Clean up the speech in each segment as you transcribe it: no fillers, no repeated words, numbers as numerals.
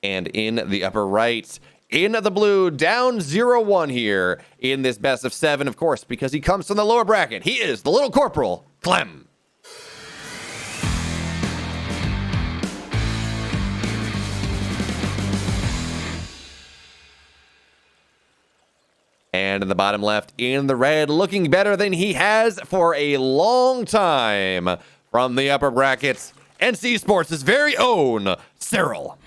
And in the upper right, in the blue, down 0-1 here in this best of 7, of course, because he comes from the lower bracket. He is the little corporal, Clem. And in the bottom left, in the red, looking better than he has for a long time from the upper brackets, NC Sports' very own Serral.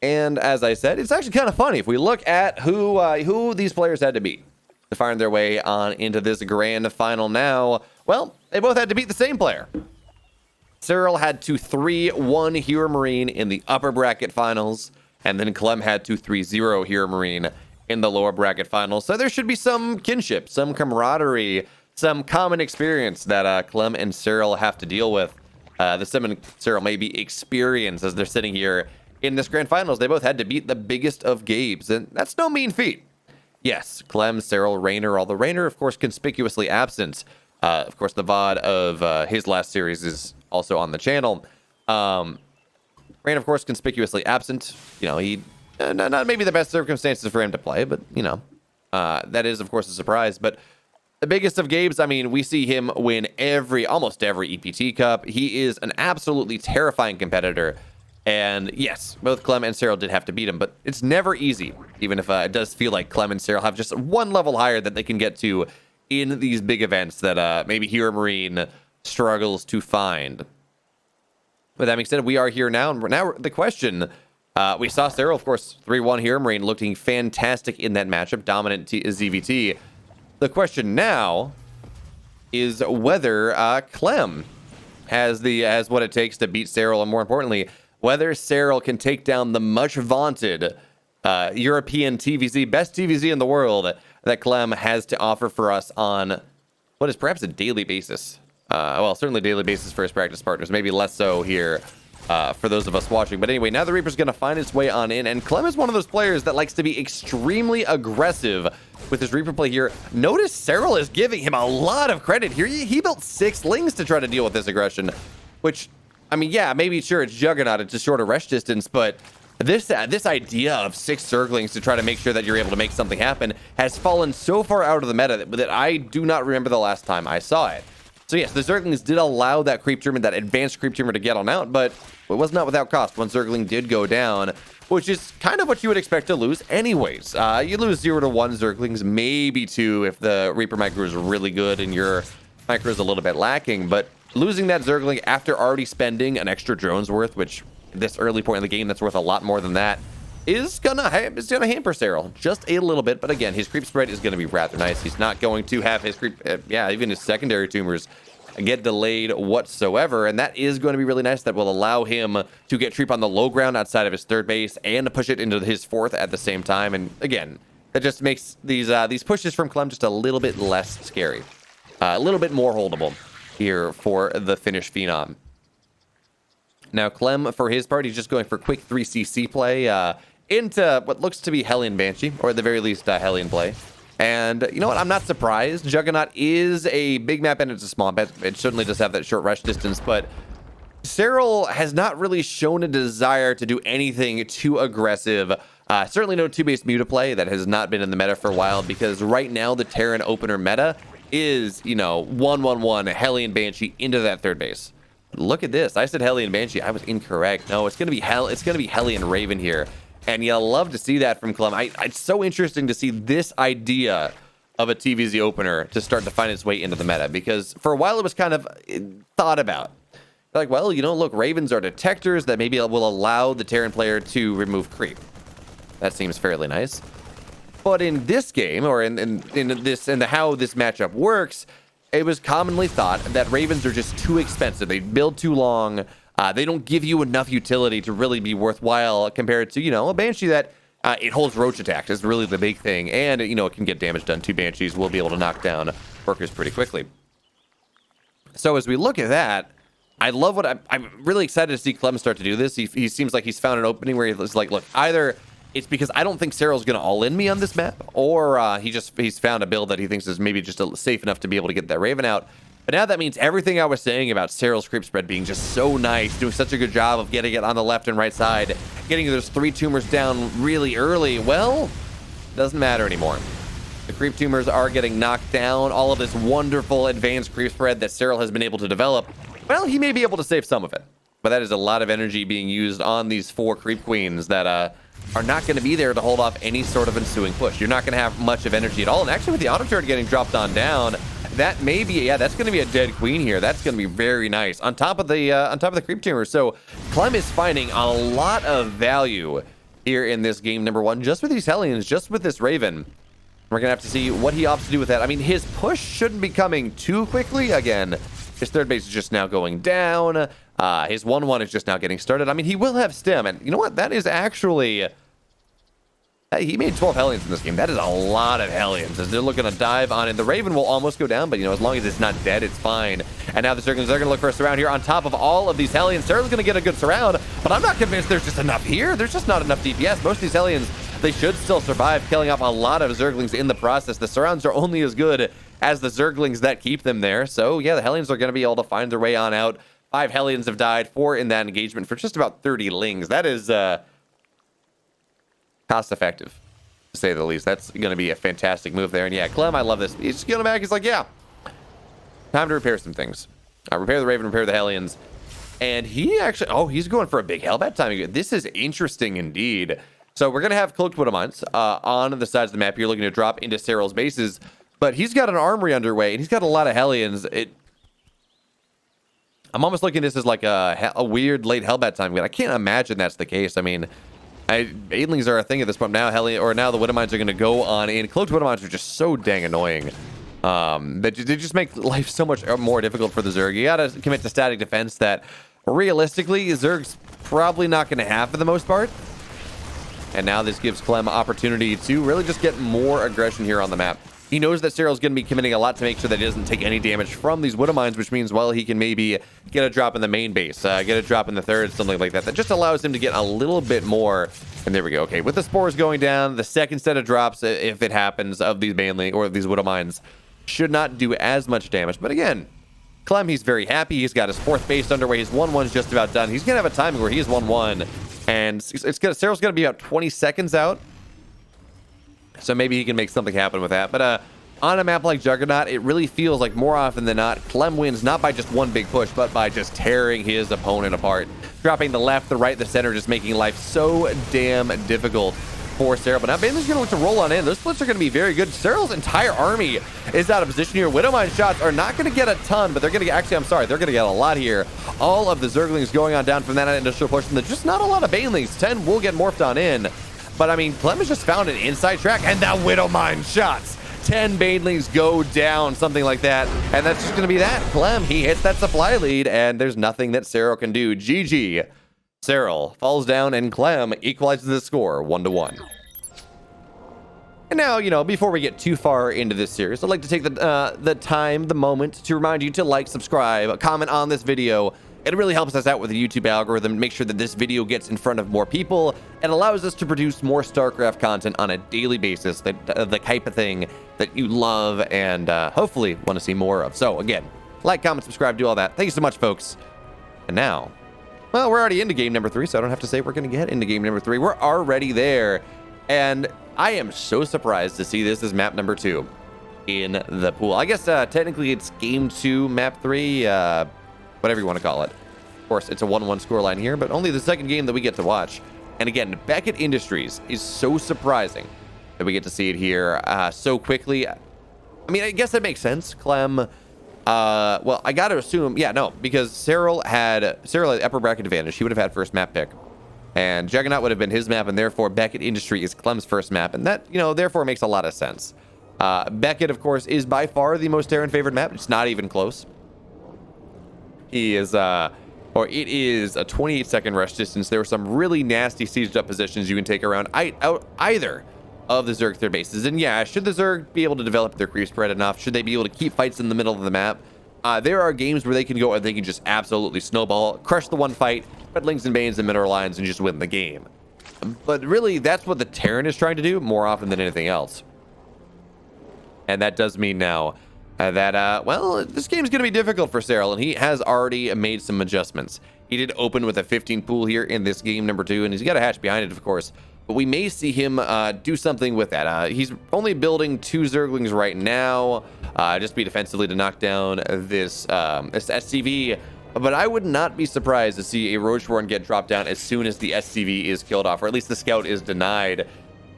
And as I said, it's actually kind of funny if we look at who these players had to beat to find their way on into this grand final now. Well, they both had to beat the same player. Serral had to 3-1 Hero Marine in the upper bracket finals, and then Clem had to 3-0 Hero Marine in the lower bracket finals. So there should be some kinship, some camaraderie, some common experience that Clem and Serral have to deal with. The Sim and Serral may be experienced as they're sitting here in this grand finals. They both had to beat the biggest of Gabes, and that's no mean feat. Yes, Clem, Serral, Rainer, although Rainer, of course, conspicuously absent. Of course, the VOD of his last series is also on the channel. Rainer, of course, conspicuously absent. You know, he not maybe the best circumstances for him to play, but, you know, that is, of course, a surprise. But the biggest of Gabes, I mean, we see him win almost every EPT Cup. He is an absolutely terrifying competitor. And yes, both Clem and Serral did have to beat him, but it's never easy, even if it does feel like Clem and Serral have just one level higher that they can get to in these big events that maybe Hero Marine struggles to find. With that being said, we are here now, and now the question, we saw Serral, of course, 3-1 Hero Marine, looking fantastic in that matchup, dominant ZVT. The question now is whether Clem has what it takes to beat Serral, and more importantly, whether Serral can take down the much vaunted European TVZ, best TVZ in the world that Clem has to offer for us on what is perhaps a daily basis. Well, certainly daily basis for his practice partners, maybe less so here for those of us watching. But anyway, now the Reaper's going to find its way on in, and Clem is one of those players that likes to be extremely aggressive with his Reaper play here. Notice Serral is giving him a lot of credit here. He built 6 Lings to try to deal with this aggression, which, I mean, yeah, maybe sure it's Juggernaut, it's a shorter rush distance, but this idea of 6 Zerglings to try to make sure that you're able to make something happen has fallen so far out of the meta that I do not remember the last time I saw it. So yes, the Zerglings did allow that creep tumor, that advanced creep tumor, to get on out, but it was not without cost. One Zergling did go down, which is kind of what you would expect to lose anyways. You lose 0 to 1 Zerglings, maybe 2 if the Reaper micro is really good and your micro is a little bit lacking, but losing that Zergling after already spending an extra drone's worth, which at this early point in the game that's worth a lot more than that, is gonna hamper Serral just a little bit. But again, his creep spread is gonna be rather nice. He's not going to have his creep, even his secondary tumors get delayed whatsoever, and that is going to be really nice. That will allow him to get creep on the low ground outside of his third base and to push it into his fourth at the same time. And again, that just makes these pushes from Clem just a little bit less scary, a little bit more holdable here for the Finnish Phenom. Now Clem, for his part, he's just going for quick 3cc play into what looks to be Hellion Banshee, or at the very least Hellion play. And you know what, I'm not surprised. Juggernaut is a big map and it's a small map. It certainly does have that short rush distance, but Serral has not really shown a desire to do anything too aggressive. Certainly no 2-base Muta play. That has not been in the meta for a while, because right now the Terran opener meta is, you know, 1-1-1 Hellion Banshee into that third base. Look at this. I said Hellion Banshee. I was incorrect. No, it's gonna be Hellion Raven here. And you'll love to see that from Clem. It's so interesting to see this idea of a TVZ opener to start to find its way into the meta, because for a while it was kind of thought about. Like, well, you know, look, Ravens are detectors that maybe will allow the Terran player to remove creep. That seems fairly nice. But in this game, or in how this matchup works, it was commonly thought that Ravens are just too expensive. They build too long. They don't give you enough utility to really be worthwhile compared to, you know, a Banshee that it holds roach attack is really the big thing. And, you know, it can get damage done. 2 Banshees will be able to knock down workers pretty quickly. So as we look at that, I love what I'm really excited to see Clem start to do this. He seems like he's found an opening where he's like, look, either it's because I don't think Serral's going to all-in me on this map, or he's found a build that he thinks is maybe just safe enough to be able to get that Raven out. But now that means everything I was saying about Serral's creep spread being just so nice, doing such a good job of getting it on the left and right side, getting those 3 tumors down really early, well, doesn't matter anymore. The creep tumors are getting knocked down. All of this wonderful advanced creep spread that Serral has been able to develop, well, he may be able to save some of it. But that is a lot of energy being used on these 4 creep queens that are not going to be there to hold off any sort of ensuing push. You're not going to have much of energy at all. And actually, with the auto turret getting dropped on down, that may be, yeah, that's going to be a dead queen here. That's going to be very nice on top of the creep tumor. So Clem is finding a lot of value here in this game number 1, just with these Hellions, just with this Raven. We're going to have to see what he opts to do with that. I mean, his push shouldn't be coming too quickly. Again, his third base is just now going down. His 1-1 is just now getting started. I mean, he will have stem. And you know what? That is actually... he made 12 Hellions in this game. That is a lot of Hellions as they're looking to dive on it. The Raven will almost go down, but, you know, as long as it's not dead, it's fine. And now the Zerglings are going to look for a surround here on top of all of these Hellions. Serral's going to get a good surround, but I'm not convinced there's just enough here. There's just not enough DPS. Most of these Hellions, they should still survive, killing off a lot of Zerglings in the process. The surrounds are only as good as the Zerglings that keep them there. So, yeah, the Hellions are going to be able to find their way on out. 5 Hellions have died, 4 in that engagement for just about 30 Lings. That is cost effective, to say the least. That's going to be a fantastic move there. And yeah, Clem, I love this. He's just going back. He's like, yeah, time to repair some things. Repair the Raven, repair the Hellions. And he actually, oh, he's going for a big Hellbat timing. This is interesting indeed. So we're going to have Cloaked Widow Mines on the sides of the map. You're looking to drop into Serral's bases. But he's got an armory underway, and he's got a lot of Hellions. I'm almost looking at this as like a weird late Hellbat time. I can't imagine that's the case. I mean, Aidlings are a thing at this point now. Now the Widow Mines are going to go on in. Cloaked Widow Mines are just so dang annoying. They just make life so much more difficult for the Zerg. You got to commit to static defense that realistically Zerg's probably not going to have for the most part. And now this gives Clem opportunity to really just get more aggression here on the map. He knows that Serral's going to be committing a lot to make sure that he doesn't take any damage from these Widow Mines, which means, well, he can maybe get a drop in the main base, get a drop in the third, something like that. That just allows him to get a little bit more. And there we go. Okay, with the spores going down, the second set of drops, if it happens, of these mainly, or these Widow Mines, should not do as much damage. But again, Clem, he's very happy. He's got his 4th base underway. His 1-1's just about done. He's going to have a timing where he is 1-1. And Serral's going to be about 20 seconds out. So maybe he can make something happen with that. But on a map like Juggernaut, it really feels like more often than not, Clem wins not by just one big push, but by just tearing his opponent apart. Dropping the left, the right, the center, just making life so damn difficult for Serral. But now Bane's going to look to roll on in. Those splits are going to be very good. Serral's entire army is out of position here. Widowmine shots are not going to get a ton, but they're going to get, actually, I'm sorry, they're going to get a lot here. All of the Zerglings going on down from that initial push, and there's just not a lot of Banelings. 10 will get morphed on in. But I mean, Clem has just found an inside track, and that Widowmine shots. 10 Banelings go down, something like that. And that's just going to be that. Clem, he hits that supply lead, and there's nothing that Serral can do. GG. Serral falls down, and Clem equalizes the score 1-1. And now, you know, before we get too far into this series, I'd like to take the moment to remind you to like, subscribe, comment on this video. It really helps us out with the YouTube algorithm, make sure that this video gets in front of more people, and allows us to produce more StarCraft content on a daily basis, the type of thing that you love and hopefully want to see more of. So again, like, comment, subscribe, do all that. Thank you so much, folks. And now, well, we're already into game number 3, so I don't have to say we're going to get into game number 3. We're already there. And I am so surprised to see this as map number 2 in the pool. I guess technically it's game 2, map 3, whatever you want to call it. Of course, it's a 1-1 scoreline here, but only the second game that we get to watch. And again, Beckett Industries is so surprising that we get to see it here so quickly. I mean, I guess that makes sense. Clem, well, I got to assume, yeah, no, because Serral had upper bracket advantage. He would have had first map pick. And Juggernaut would have been his map, and therefore Beckett Industry is Clem's first map. And that, you know, therefore makes a lot of sense. Beckett, of course, is by far the most Terran favored map. It's not even close. He is, or it is a 28-second rush distance. There were some really nasty sieged up positions you can take around either of the Zerg third bases. And yeah, should the Zerg be able to develop their creep spread enough? Should they be able to keep fights in the middle of the map? There are games where they can go and they can just absolutely snowball, crush the one fight, put Lings and Banes and Mineral Lines, and just win the game. But really, that's what the Terran is trying to do more often than anything else. And that does mean now that, well, this game's going to be difficult for Serral, and he has already made some adjustments. He did open with a 15 pool here in this game number 2, and he's got a hatch behind it, of course. But we may see him do something with that. He's only building 2 Zerglings right now, just be defensively to knock down this SCV. But I would not be surprised to see a Roachborn get dropped down as soon as the SCV is killed off, or at least the scout is denied.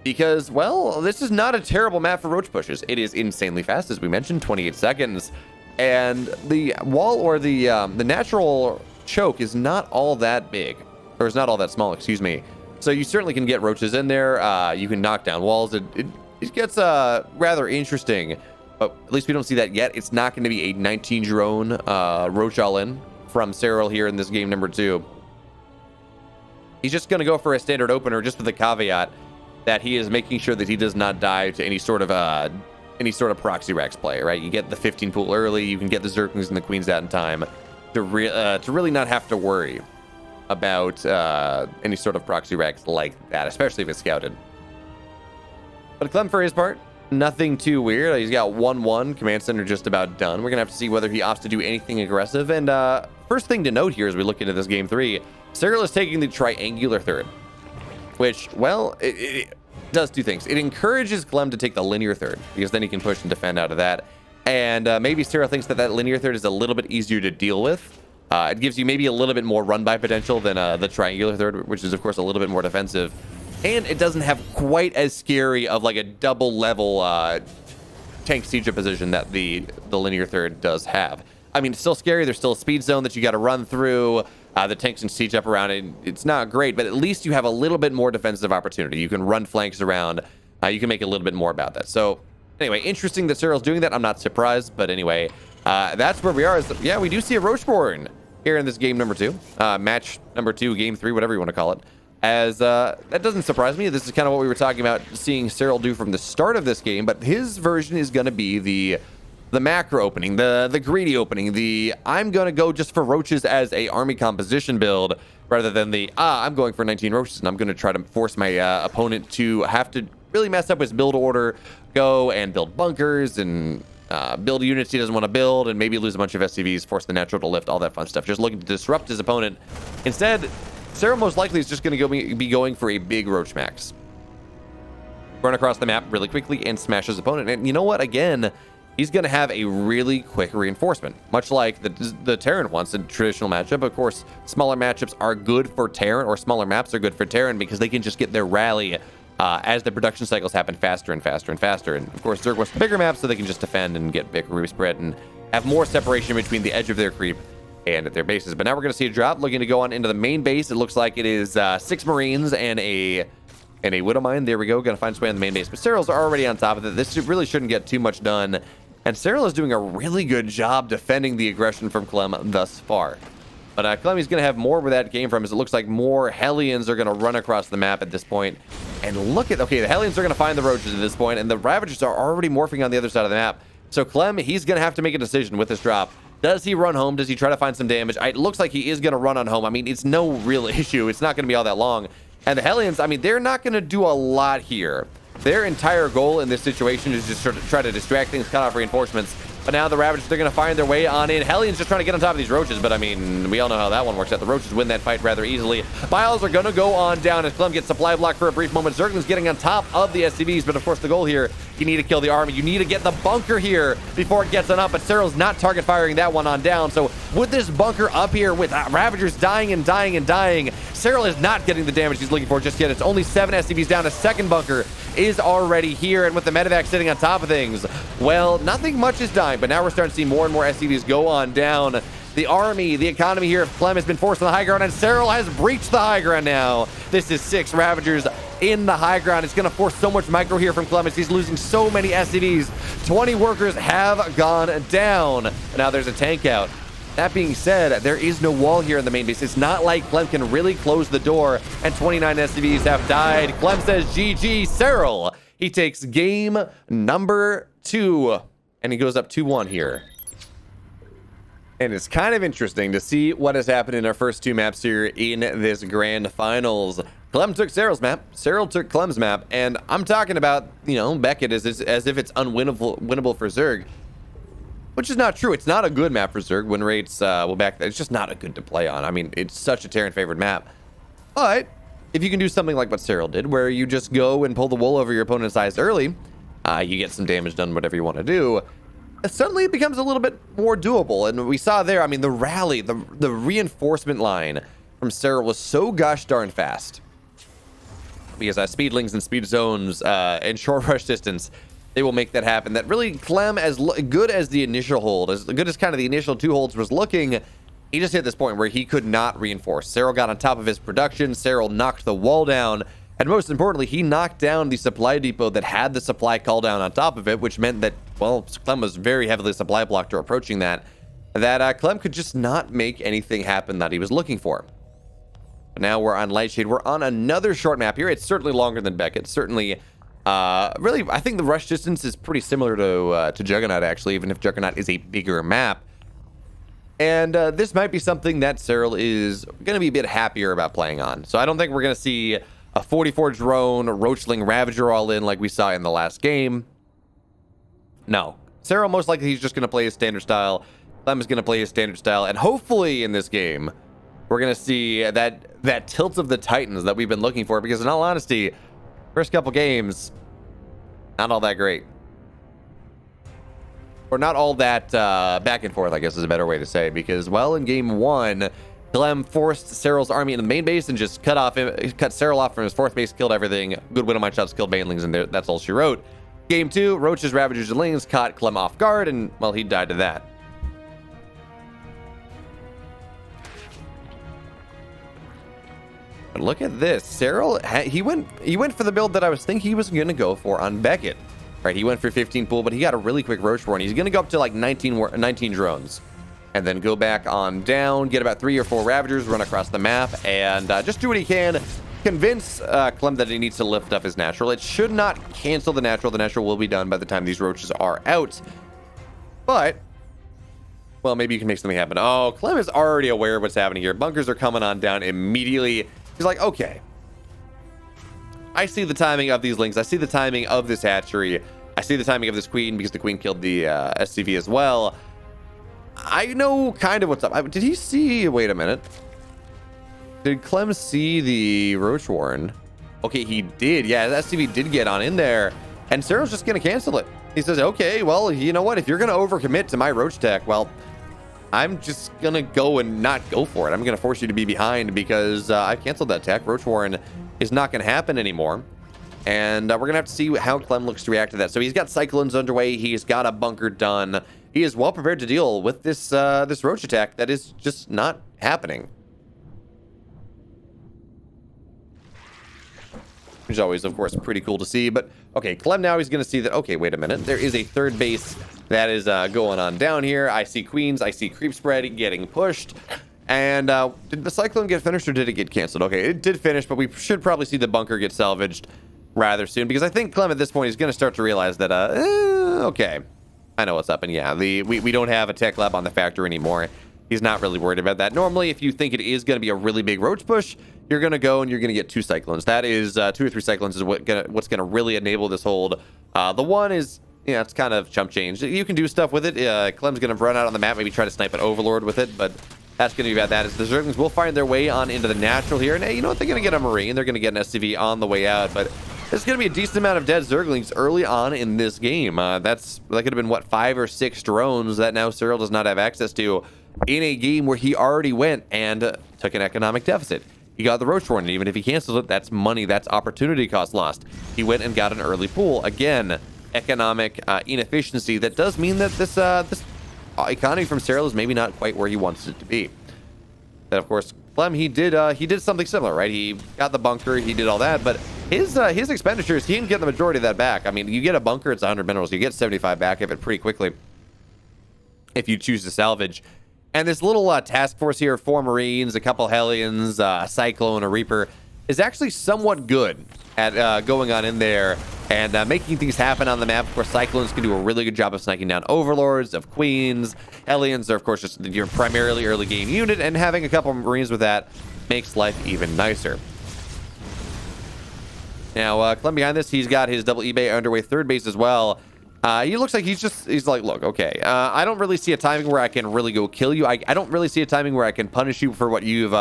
Because, well, this is not a terrible map for roach pushes. It is insanely fast, as we mentioned, 28 seconds. And the wall, or the natural choke, is not all that big. Or is not all that small, excuse me. So you certainly can get roaches in there. You can knock down walls. It gets rather interesting. But at least we don't see that yet. It's not going to be a 19 drone roach all-in from Serral here in this game number 2. He's just going to go for a standard opener, just with the caveat that he is making sure that he does not die to any sort of proxy racks play, right? You get the 15 pool early, you can get the Zerglings and the Queens out in time to really not have to worry about any sort of proxy racks like that, especially if it's scouted. But Clem, for his part, nothing too weird. He's got 1-1, command center just about done. We're gonna have to see whether he opts to do anything aggressive. And first thing to note here as we look into this game 3, Serral is taking the triangular third, which, well, it does 2 things. It encourages Clem to take the linear third, because then he can push and defend out of that. And maybe Serral thinks that linear third is a little bit easier to deal with. It gives you maybe a little bit more run-by potential than the triangular third, which is, of course, a little bit more defensive. And it doesn't have quite as scary of like a double-level tank siege position that the linear third does have. I mean, it's still scary. There's still a speed zone that you got to run through. The tanks can siege up around it. It's not great, but at least you have a little bit more defensive opportunity. You can run flanks around. You can make a little bit more about that. So anyway, interesting that Serral's doing that. I'm not surprised, but anyway, that's where we are. Yeah, we do see a Roachborn here in this game number 2. Match number 2, game 3, whatever you want to call it. As that doesn't surprise me. This is kind of what we were talking about seeing Serral do from the start of this game, but his version is going to be the macro opening, the greedy opening, I'm going to go just for roaches as a army composition build, rather than I'm going for 19 roaches and I'm going to try to force my opponent to have to really mess up his build order, go and build bunkers and build units he doesn't want to build, and maybe lose a bunch of SCVs, force the natural to lift, all that fun stuff, just looking to disrupt his opponent. Instead, Serral most likely is just going to be going for a big roach max. Run across the map really quickly and smash his opponent. And you know what? Again, he's going to have a really quick reinforcement, much like the Terran wants in traditional matchup. Of course, smaller matchups are good for Terran, or smaller maps are good for Terran, because they can just get their rally as the production cycles happen faster and faster and faster. And of course, Zerg wants bigger maps so they can just defend and get bigger creep spread and have more separation between the edge of their creep and their bases. But now we're going to see a drop looking to go on into the main base. It looks like it is 6 Marines and a Widow Mine. There we go. Going to find its way on the main base. But Serral's already on top of it. This really shouldn't get too much done. And Serral is doing a really good job defending the aggression from Clem thus far. But Clem is going to have more where that came from, as it looks like more Hellions are going to run across the map at this point. And look at, okay, the Hellions are going to find the roaches at this point, and the Ravagers are already morphing on the other side of the map. So Clem, he's going to have to make a decision with this drop. Does he run home? Does he try to find some damage? It looks like he is going to run on home. I mean, it's no real issue. It's not going to be all that long. And the Hellions, I mean, they're not going to do a lot here. Their entire goal in this situation is just sort of try to distract things, cut off reinforcements. But now the Ravagers, they're going to find their way on in. Hellions just trying to get on top of these roaches, but I mean, we all know how that one works out. The roaches win that fight rather easily. Biles are going to go on down as Clem gets supply block for a brief moment. Zergling's getting on top of the SCVs, but of course the goal here, you need to kill the army. You need to get the bunker here before it gets on up, but Serral's not target firing that one on down. So with this bunker up here with Ravagers dying and dying and dying, Serral is not getting the damage he's looking for just yet. It's only 7 SCVs down. A second bunker is already here, and with the medevac sitting on top of things, well, nothing much is dying, but now we're starting to see more and more SCVs go on down. The army, the economy here of Clem has been forced on the high ground, and Serral has breached the high ground now. This is 6 Ravagers in the high ground. It's going to force so much micro here from Clem as he's losing so many SCVs. 20 workers have gone down. Now there's a tank out. That being said, there is no wall here in the main base. It's not like Clem can really close the door, and 29 SCVs have died. Clem says GG. Serral, he takes game number 2, and he goes up 2-1 here. And it's kind of interesting to see what has happened in our first 2 maps here in this grand finals. Clem took Serral's map. Serral took Clem's map, and I'm talking about, you know, Beckett as if it's unwinnable for Zerg, which is not true. It's not a good map for Zerg. Win rates, it's just not a good to play on. I mean, it's such a Terran favored map. But if you can do something like what Serral did, where you just go and pull the wool over your opponent's eyes early, you get some damage done, whatever you want to do, suddenly it becomes a little bit more doable. And we saw there, I mean, the rally, the reinforcement line from Serral was so gosh darn fast. Because speedlings and speed zones and short rush distance, they will make that happen. That really, Clem, as good as the initial hold, as good as kind of the initial 2 holds was looking, he just hit this point where he could not reinforce. Serral got on top of his production. Serral knocked the wall down. And most importantly, he knocked down the supply depot that had the supply call down on top of it, which meant that, well, Clem was very heavily supply blocked or approaching that Clem could just not make anything happen that he was looking for. Now we're on Lightshade. We're on another short map here. It's certainly longer than Beckett. Certainly, really, I think the rush distance is pretty similar to Juggernaut, actually, even if Juggernaut is a bigger map. And this might be something that Serral is going to be a bit happier about playing on. So I don't think we're going to see a 44 drone, Roachling Ravager all in like we saw in the last game. No. Serral, most likely, he's just going to play his standard style. Clem is going to play his standard style. And hopefully in this game, we're going to see that tilt of the Titans that we've been looking for, because in all honesty, first couple games, not all that great. Or not all that back and forth, I guess is a better way to say, because, well, in game 1, Clem forced Serral's army in the main base and just cut Serral off from his 4th base, killed everything. Good win on my shots, killed banelings, and that's all she wrote. Game 2, Roaches, Ravagers, and Lings caught Clem off guard, and, well, he died to that. But look at this. Serral, he went for the build that I was thinking he was going to go for on Beckett. Right, he went for 15 pool, but he got a really quick roach run. He's going to go up to like 19 drones. And then go back on down, get about 3 or 4 Ravagers, run across the map, and just do what he can. Convince Clem that he needs to lift up his natural. It should not cancel the natural. The natural will be done by the time these roaches are out. But, well, maybe you can make something happen. Oh, Clem is already aware of what's happening here. Bunkers are coming on down immediately. He's like, okay, I see the timing of these links. I see the timing of this hatchery. I see the timing of this queen, because the queen killed the SCV as well. I know kind of what's up. Did he see? Wait a minute. Did Clem see the Roach Warren? Okay, he did. Yeah, the SCV did get on in there. And Serral's just going to cancel it. He says, okay, well, you know what? If you're going to overcommit to my Roach tech, well, I'm just going to go and not go for it. I'm going to force you to be behind because I've canceled that tech. Roach Warren is not going to happen anymore. And we're going to have to see how Clem looks to react to that. So he's got Cyclones underway. He's got a bunker done. He is well prepared to deal with this this Roach attack that is just not happening. Which is always, of course, pretty cool to see. But, okay, Clem now he's going to see that, okay, wait a minute. There is a 3rd base that is going on down here. I see queens. I see creep spread getting pushed. And did the Cyclone get finished or did it get canceled? Okay, it did finish, but we should probably see the bunker get salvaged rather soon. Because I think Clem at this point is going to start to realize that, okay, I know what's up. And yeah, we don't have a tech lab on the factory anymore. He's not really worried about that. Normally, if you think it is going to be a really big roach push, you're going to go and you're going to get 2 Cyclones. That is 2 or 3 Cyclones is what's going to really enable this hold. The one is, yeah, it's kind of chump change. You can do stuff with it. Clem's going to run out on the map, maybe try to snipe an Overlord with it, but that's going to be about that. As the Zerglings will find their way on into the natural here. And hey, you know what? They're going to get a Marine. They're going to get an SCV on the way out, but there's going to be a decent amount of dead Zerglings early on in this game. That could have been, what, 5 or 6 drones that now Serral does not have access to in a game where he already went and took an economic deficit. He got the Roach Warren, and even if he cancels it, that's money, that's opportunity cost lost. He went and got an early pool. Again, economic inefficiency. That does mean that this economy from Serral is maybe not quite where he wants it to be. Then, of course, Clem, he did something similar, right? He got the bunker, he did all that, but his expenditures, he didn't get the majority of that back. I mean, you get a bunker, it's 100 minerals. You get 75 back of it pretty quickly if you choose to salvage. And this little task force here, 4 Marines, a couple Hellions, a Cyclone, a Reaper, is actually somewhat good at going on in there and making things happen on the map. Of course, Cyclones can do a really good job of sniking down Overlords, of Queens. Hellions are, of course, just your primarily early game unit, and having a couple of Marines with that makes life even nicer. Now, Clem behind this, he's got his double eBay underway third base as well. He looks like he's like, look, okay, I don't really see a timing where I can really go kill you. I don't really see a timing where I can punish you for what you've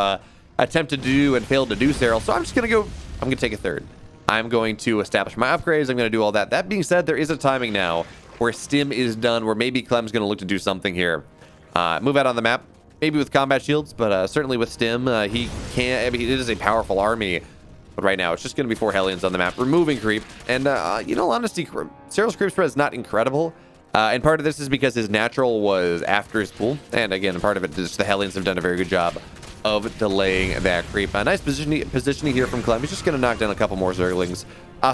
attempted to do and failed to do, Serral. So I'm just going to take a third. I'm going to establish my upgrades. I'm going to do all that. That being said, there is a timing now where Stim is done, where maybe Clem's going to look to do something here. Move out on the map, maybe with combat shields, but certainly with Stim, he can't. I mean, it is a powerful army. But right now, it's just going to be 4 Hellions on the map, removing creep. And, you know, honestly, Serral's creep spread is not incredible. And part of this is because his natural was after his pool. And again, part of it is the Hellions have done a very good job of delaying that creep. A nice positioning here from Clem. He's just going to knock down a couple more Zerglings.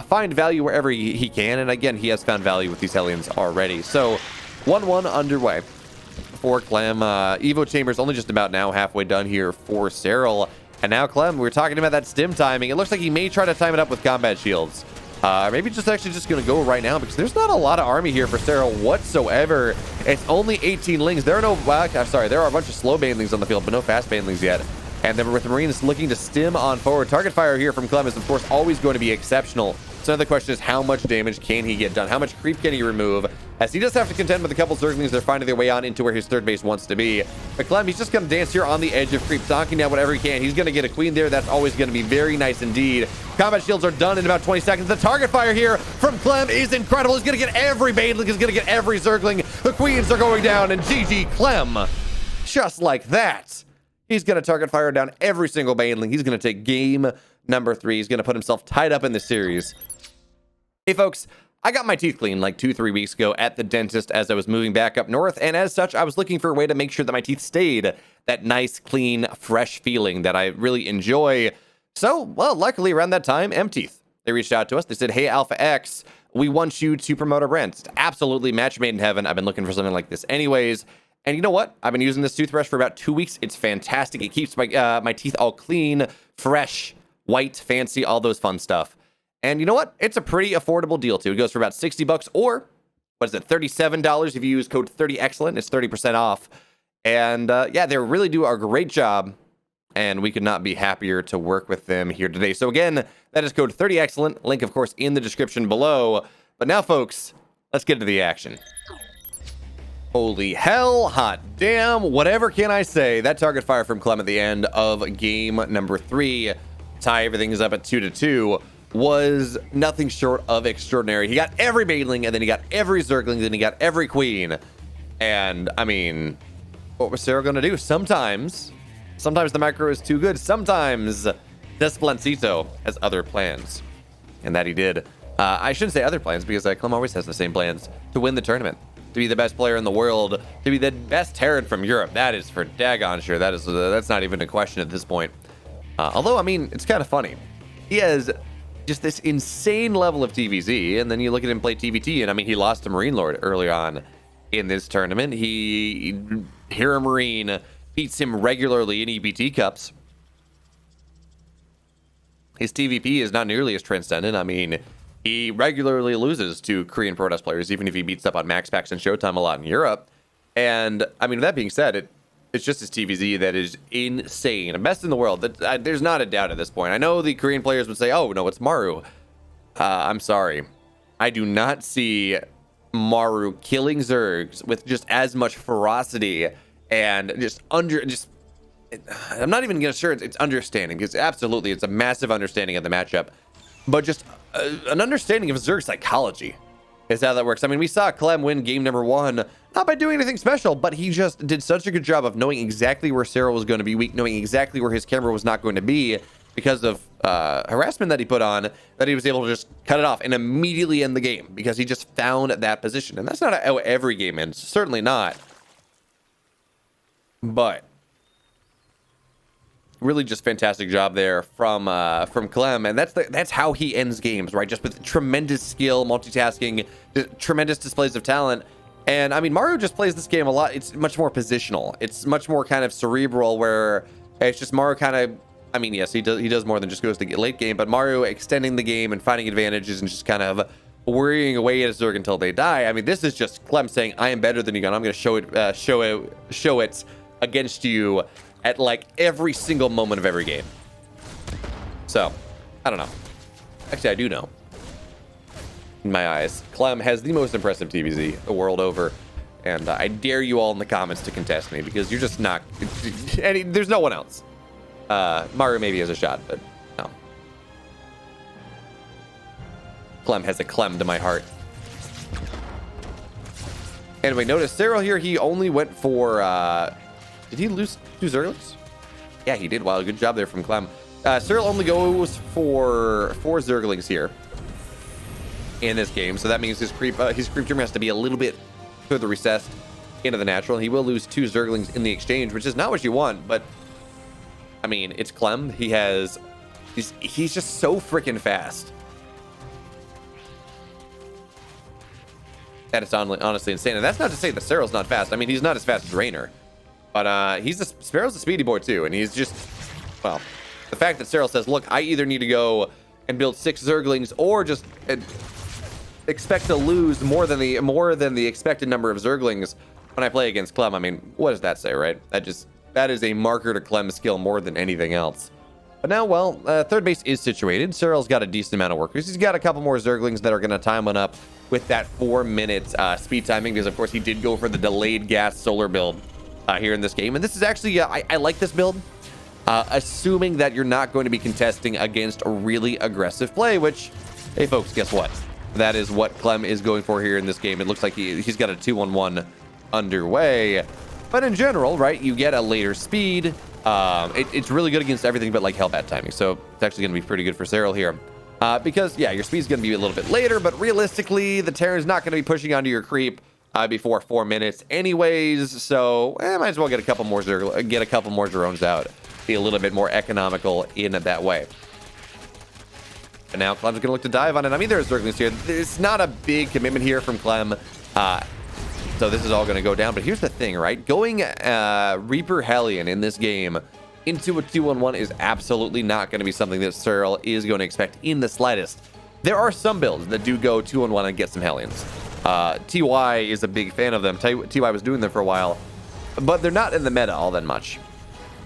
Find value wherever he can. And again, he has found value with these Hellions already. So 1-1 underway for Clem. Evo Chamber's only just about now halfway done here for Serral. And now Clem, we were talking about that Stim timing. It looks like he may try to time it up with combat shields. Maybe just going to go right now because there's not a lot of army here for Serral whatsoever. It's only 18 lings. There are no, there are a bunch of slow banelings on the field, but no fast banelings yet. And then with the Marines looking to Stim on forward, target fire here from Clem is of course always going to be exceptional. So now the question is, how much damage can he get done? How much creep can he remove? As he does have to contend with a couple Zerglings that are finding their way on into where his third base wants to be. But Clem, he's just going to dance here on the edge of creep, knocking down whatever he can. He's going to get a queen there. That's always going to be very nice indeed. Combat shields are done in about 20 seconds. The target fire here from Clem is incredible. He's going to get every Baneling. He's going to get every Zergling. The queens are going down, and GG Clem. Just like that. He's going to target fire down every single Baneling. He's going to take game number 3. He's going to put himself tied up in the series. Hey folks, I got my teeth cleaned like 2-3 weeks ago at the dentist as I was moving back up north, and as such, I was looking for a way to make sure that my teeth stayed that nice, clean, fresh feeling that I really enjoy. So, well, luckily around that time, M-Teeth, they reached out to us. They said, hey, Alpha X, we want you to promote our brand. It's absolutely match made in heaven. I've been looking for something like this anyways. And you know what? I've been using this toothbrush for about 2 weeks. It's fantastic. It keeps my teeth all clean, fresh, white, fancy, all those fun stuff. And you know what? It's a pretty affordable deal too. It goes for about $60 or what is it? $37 if you use code 30excellent. It's 30% off. And yeah, they really do a great job. And we could not be happier to work with them here today. So again, that is code 30excellent. Link, of course, in the description below. But now, folks, let's get to the action. Holy hell, hot damn, whatever can I say? That target fire from Clem at the end of game number 3, tie everything is up at 2-2, was nothing short of extraordinary. He got every Baneling, and then he got every Zergling, then he got every Queen. And, I mean, what was Serral going to do? Sometimes the macro is too good. Sometimes Despacito has other plans. And that he did. I shouldn't say other plans, because Clem always has the same plans. To win the tournament. To be the best player in the world. To be the best Terran from Europe. That is for daggone sure. That's not even a question at this point. Although, I mean, it's kind of funny. He has just this insane level of TVZ, and then you look at him play TVT, and I mean, he lost to Marine Lord early on in this tournament. Hero Marine beats him regularly in EBT Cups. His TVP is not nearly as transcendent. I mean, he regularly loses to Korean Pro Toss players, even if he beats up on Max Packs and Showtime a lot in Europe. And, I mean, that being said, it's just his TVZ that is insane. Best in the world. There's not a doubt at this point. I know the Korean players would say, oh, no, it's Maru. I'm sorry. I do not see Maru killing Zergs with just as much ferocity and I'm not even sure it's understanding, because absolutely it's a massive understanding of the matchup, but just an understanding of Zerg psychology is how that works. I mean, we saw Clem win game number 1, not by doing anything special, but he just did such a good job of knowing exactly where Serral was going to be weak, knowing exactly where his camera was not going to be because of harassment that he put on, that he was able to just cut it off and immediately end the game because he just found that position. And that's not how every game ends, certainly not. But really just fantastic job there from Clem, and that's how he ends games, right? Just with tremendous skill, multitasking, tremendous displays of talent. And I mean, Maru just plays this game a lot. It's much more positional. It's much more kind of cerebral, where it's just Maru kind of, I mean, yes, he does more than just goes to late game, but Maru extending the game and finding advantages and just kind of worrying away at a Zerg until they die. I mean, this is just Clem saying, I am better than you, and I'm going to show it against you at like every single moment of every game. So, I don't know. Actually, I do know. In my eyes, Clem has the most impressive TVZ the world over. And I dare you all in the comments to contest me because you're just not... there's no one else. Mario maybe has a shot, but no. Clem has a Clem to my heart. Anyway, notice Serral here, he only went for... did he lose 2 Zerglings? Yeah, he did. Wow, good job there from Clem. Serral only goes for 4 Zerglings here in this game. So that means his creep germ has to be a little bit further recessed into the natural. He will lose 2 Zerglings in the exchange, which is not what you want, but I mean, it's Clem. He's just so freaking fast. That is honestly insane. And that's not to say that Serral's not fast. I mean, he's not as fast as Raynor, but Sparrow's a speedy boy too, and he's just, well, the fact that Serral says, look, I either need to go and build 6 Zerglings or just expect to lose more than the expected number of Zerglings when I play against Clem. I mean, what does that say, right? That is a marker to Clem's skill more than anything else. But now, well, third base is situated. Serral's got a decent amount of workers. He's got a couple more Zerglings that are going to time one up with that 4-minute speed timing, because of course he did go for the delayed gas solar build here in this game. And this is actually, I like this build, assuming that you're not going to be contesting against a really aggressive play, which, hey folks, guess what? That is what Clem is going for here in this game. It looks like he's got a 2-on-1 underway. But in general, right, you get a later speed. It's really good against everything but like Hellbat timing. So it's actually going to be pretty good for Serral here. Because, yeah, your speed's going to be a little bit later, but realistically, the Terran's not going to be pushing onto your creep before 4 minutes anyways. So might as well get a couple more drones out. Be a little bit more economical in that way. And now Clem's going to look to dive on it. I mean, there's Zerglings here. It's not a big commitment here from Clem. So this is all going to go down. But here's the thing, right? Going Reaper Hellion in this game into a 2-on-1 is absolutely not going to be something that Serral is going to expect in the slightest. There are some builds that do go 2-on-1 and get some Hellions. TY is a big fan of them. TY was doing them for a while. But they're not in the meta all that much.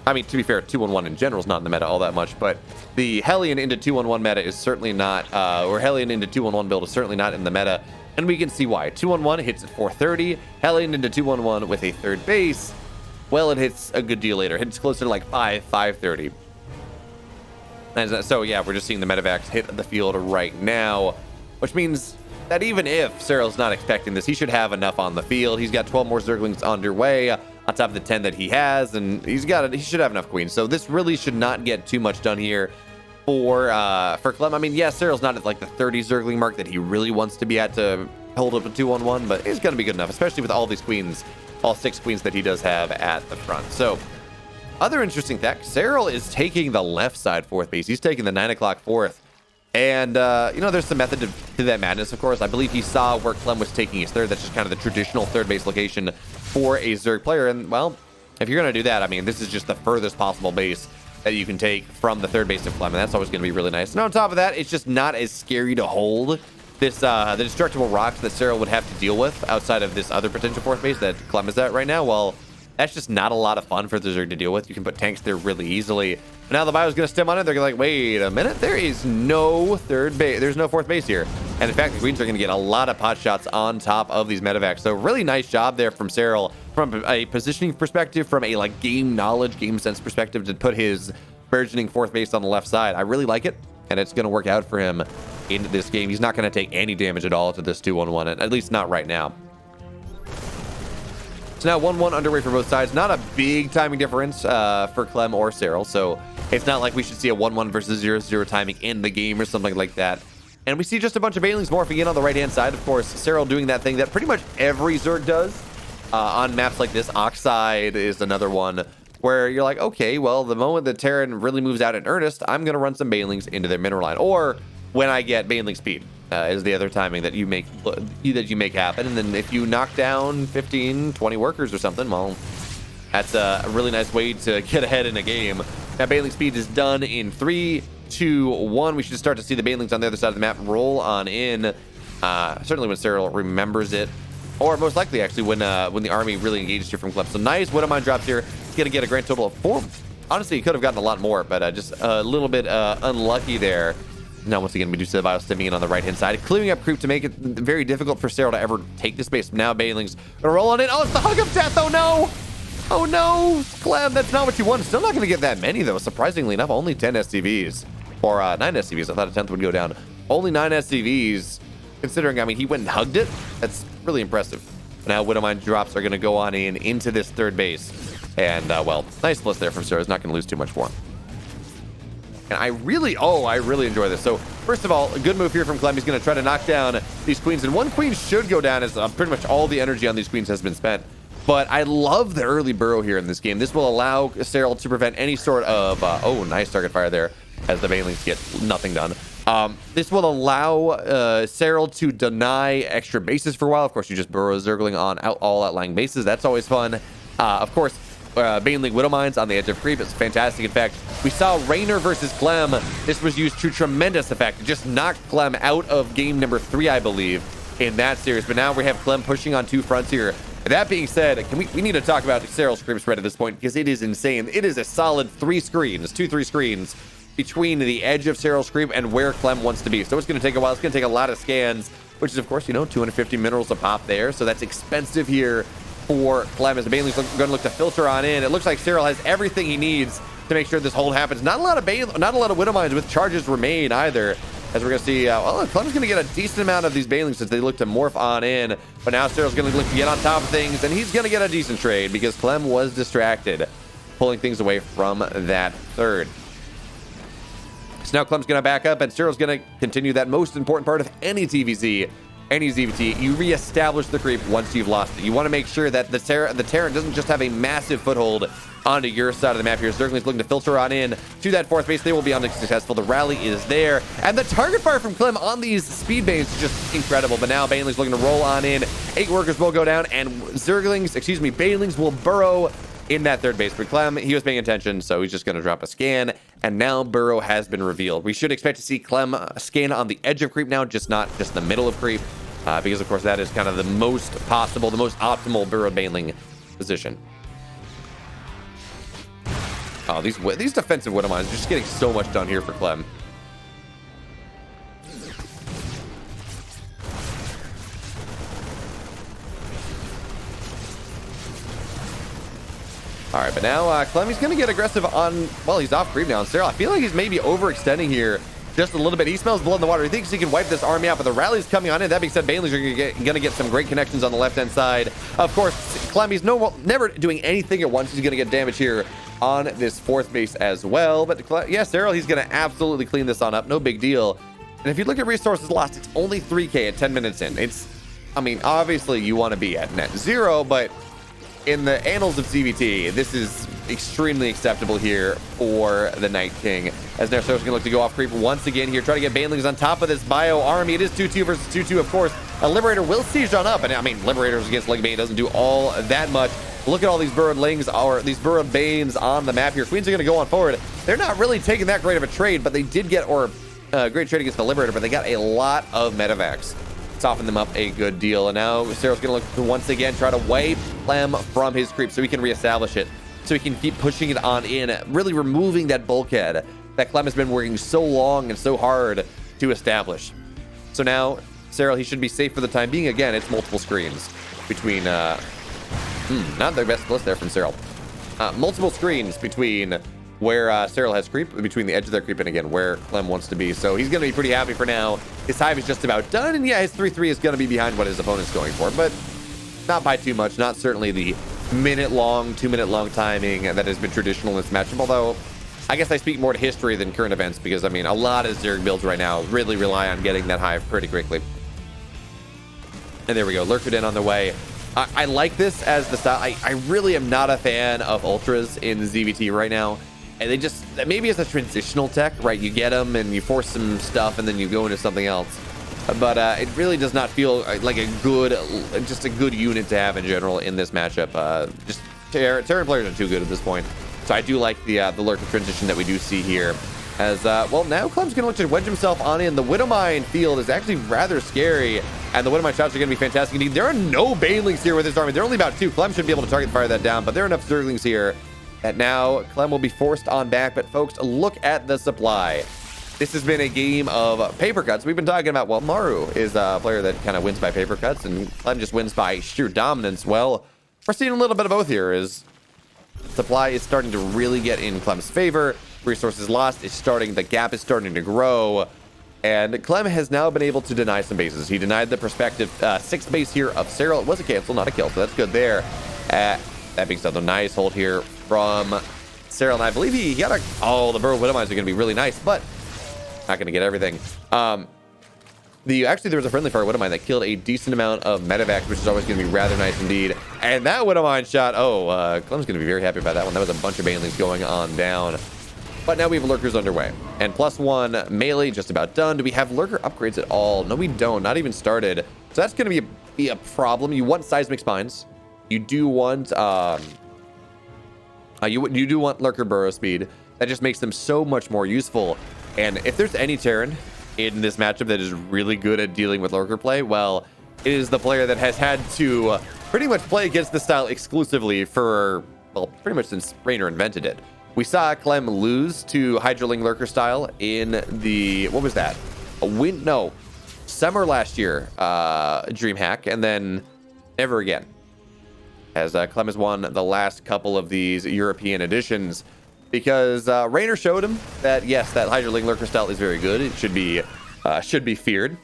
I mean, to be fair, 2-on-1 in general is not in the meta all that much, but the Hellion into 2-on-1 meta is certainly not, or Hellion into 2-on-1 build is certainly not in the meta, and we can see why. 2-on-1 hits at 430, Hellion into 2-on-1 with a third base, well, it hits a good deal later. It hits closer to like 530. And so, yeah, we're just seeing the medevacs hit the field right now, which means that even if Serral's not expecting this, he should have enough on the field. He's got 12 more Zerglings underway on top of the 10 that he has, and he should have enough queens. So this really should not get too much done here for Clem. I mean, yeah, Serral's not at like the 30 Zergling mark that he really wants to be at to hold up a 2-on-1, but he's going to be good enough, especially with all these queens, all 6 queens that he does have at the front. So other interesting fact, Serral is taking the left side 4th base. He's taking the 9 o'clock 4th. And, you know, there's some method to that madness, of course. I believe he saw where Clem was taking his 3rd. That's just kind of the traditional 3rd base location for a Zerg player. And, well, if you're going to do that, I mean, this is just the furthest possible base that you can take from the 3rd base of Clem. And that's always going to be really nice. And on top of that, it's just not as scary to hold this, the destructible rocks that Serral would have to deal with outside of this other potential 4th base that Clem is at right now. Well, that's just not a lot of fun for the Zerg to deal with. You can put tanks there really easily. But now the bio's going to stem on it. They're going to like, wait a minute. There is no 3rd base. There's no 4th base here. And in fact, the Queens are going to get a lot of pot shots on top of these medevacs. So really nice job there from Serral from a positioning perspective, from a like game knowledge, game sense perspective to put his burgeoning 4th base on the left side. I really like it. And it's going to work out for him in this game. He's not going to take any damage at all to this 2-on-1, at least not right now. So now 1-1 underway for both sides. Not a big timing difference for Clem or Serral. So it's not like we should see a 1-1 versus 0-0 timing in the game or something like that. And we see just a bunch of Banelings morphing in on the right-hand side. Of course, Serral doing that thing that pretty much every Zerg does on maps like this. Oxide is another one where you're like, okay, well, the moment the Terran really moves out in earnest, I'm going to run some Banelings into their mineral line. Or when I get Baneling speed. Is the other timing that you make happen. And then if you knock down 15, 20 workers or something, well, that's a really nice way to get ahead in a game. Now, Baneling speed is done in 3, 2, 1. We should start to see the Banelings on the other side of the map roll on in. Certainly when Serral remembers it. Or most likely, actually, when the army really engages here from Clem. So nice Widowmine drops here. He's going to get a grand total of 4. Honestly, he could have gotten a lot more, but just a little bit unlucky there. Now, once again, we do see the bio stimming in on the right-hand side, clearing up creep to make it very difficult for Serral to ever take this base. Now, Baneling's gonna roll on in. Oh, it's the hug of death. Oh, no. Oh, no. Clem, that's not what you want. Still not going to get that many, though. Surprisingly enough, only 10 SCVs. Or 9 SCVs. I thought a 10th would go down. Only 9 SCVs, considering, I mean, he went and hugged it. That's really impressive. Now, Widowmine drops are going to go on in into this third base. And, well, nice plus there from Serral. He's not going to lose too much more. And I really enjoy this. So, first of all, a good move here from Clem. He's going to try to knock down these queens. And one queen should go down as pretty much all the energy on these queens has been spent. But I love the early burrow here in this game. This will allow Serral to prevent any sort of... oh, nice target fire there as the Banelings get nothing done. This will allow Serral to deny extra bases for a while. Of course, you just burrow Zergling on all outlying bases. That's always fun. Of course, Baneling Widowmines on the edge of creep. It's fantastic. In fact, we saw Raynor versus Clem. This was used to tremendous effect. It just knocked Clem out of game number 3, I believe, in that series. But now we have Clem pushing on 2 fronts here. That being said, we need to talk about Serral's creep spread at this point because it is insane. It is a solid 3 screens, 2-3 screens between the edge of Serral's creep and where Clem wants to be. So it's going to take a while. It's going to take a lot of scans, which is, of course, 250 minerals a pop there. So that's expensive here for Clem as the Baneling's going to look to filter on in. It looks like Serral has everything he needs to make sure this hold happens. Not a lot of Widowmines with charges remain either. As we're going to see, well, Clem's going to get a decent amount of these Banelings as they look to morph on in. But now Serral's going to look to get on top of things, and he's going to get a decent trade because Clem was distracted, pulling things away from that third. So now Clem's going to back up, and Serral's going to continue that most important part of any TVZ, any ZVT. You reestablish the creep once you've lost it. You want to make sure that the Terran doesn't just have a massive foothold onto your side of the map here. Zergling's looking to filter on in to that 4th base. They will be unsuccessful. The rally is there. And the target fire from Clem on these speed banes is just incredible. But now Baneling's looking to roll on in. 8 workers will go down, and Banelings will burrow in that 3rd base. But Clem, he was paying attention, so he's just going to drop a scan. And now burrow has been revealed. We should expect to see Clem scan on the edge of creep now, just not just the middle of creep. Because, of course, that is kind of the most possible, the most optimal burrow Baneling position. Oh, these defensive Widowmines are just getting so much done here for Clem. All right, but now Clem, he's going to get aggressive on, well, he's off creep now. And Serral, I feel like he's maybe overextending here just a little bit. He smells blood in the water. He thinks he can wipe this army out, but the rally's coming on in. That being said, Banelings are going to get some great connections on the left-hand side. Of course, Clem, he's never doing anything at once. He's going to get damage here on this 4th base as well. But yeah, Serral, he's going to absolutely clean this on up. No big deal. And if you look at resources lost, it's only 3K at 10 minutes in. I mean, obviously you want to be at net 0, but in the annals of CVT, this is extremely acceptable here for the Night King. As now Serral's going to look to go off creep once again here, try to get Banelings on top of this bio army. It is 2-2 versus 2-2, of course. A Liberator will siege on up, and I mean, Liberators against Leg Bane doesn't do all that much. Look at all these burrowed Lings, or these burrowed Banes on the map here. Queens are going to go on forward. They're not really taking that great of a trade, but they did get, great trade against the Liberator, but they got a lot of medevacs. Soften them up a good deal. And now Serral's going to look to once again try to wipe Clem from his creep so he can reestablish it, so he can keep pushing it on in, really removing that bulkhead that Clem has been working so long and so hard to establish. So now Serral, he should be safe for the time being. Again, it's multiple screens between not the best list there from Serral. Multiple screens between where Serral has creep, between the edge of their creep and again where Clem wants to be. So he's going to be pretty happy for now. His hive is just about done, and yeah, his 3-3 is going to be behind what his opponent's going for, but not by too much. Not certainly the minute-long, 2-minute-long timing that has been traditional in this matchup, although I guess I speak more to history than current events because, I mean, a lot of Zerg builds right now really rely on getting that hive pretty quickly. And there we go, Lurkered in on the way. I like this as the style. I really am not a fan of Ultras in ZVT right now. And they just, maybe it's a transitional tech, right? You get them and you force some stuff and then you go into something else. But it really does not feel like just a good unit to have in general in this matchup. Just Terran players are too good at this point. So I do like the Lurker transition that we do see here. As, well, now Clem's going to look to wedge himself on in. The Widowmine field is actually rather scary, and the Widowmine shots are going to be fantastic indeed. There are no Banelings here with this army. There are only about 2. Clem should be able to target fire that down, but there are enough Zerglings here that now Clem will be forced on back. But folks, look at the supply. this has been a game of paper cuts. We've been talking about, well, Maru is a player that kind of wins by paper cuts, and Clem just wins by sheer dominance. Well, we're seeing a little bit of both here. Is supply is starting to really get in Clem's favor. Resources lost is starting, the gap is starting to grow. And Clem has now been able to deny some bases. He denied the prospective 6th base here of Serral. It was a cancel, not a kill, so that's good there. That being said, though, nice hold here from Serral. And I believe he got a... Oh, the Burrow Widow Mines are going to be really nice, but not going to get everything. Actually, there was a friendly fire Widow Mine that killed a decent amount of medevacs, which is always going to be rather nice indeed. And that Widow Mine shot... Oh, Clem's going to be very happy about that one. That was a bunch of banelings going on down. But now we have lurkers underway. And +1 melee just about done. Do we have lurker upgrades at all? No, we don't. Not even started. So that's going to be a problem. You want seismic spines. You do want you do want lurker burrow speed. That just makes them so much more useful. And if there's any Terran in this matchup that is really good at dealing with lurker play, well, it is the player that has had to pretty much play against the style exclusively for, well, pretty much since Raynor invented it. We saw Clem lose to Hydroling Lurker style in the, what was that? Summer last year, DreamHack, and then never again. As Clem has won the last couple of these European editions, because Raynor showed him that, yes, that Hydroling Lurker style is very good. It should be feared.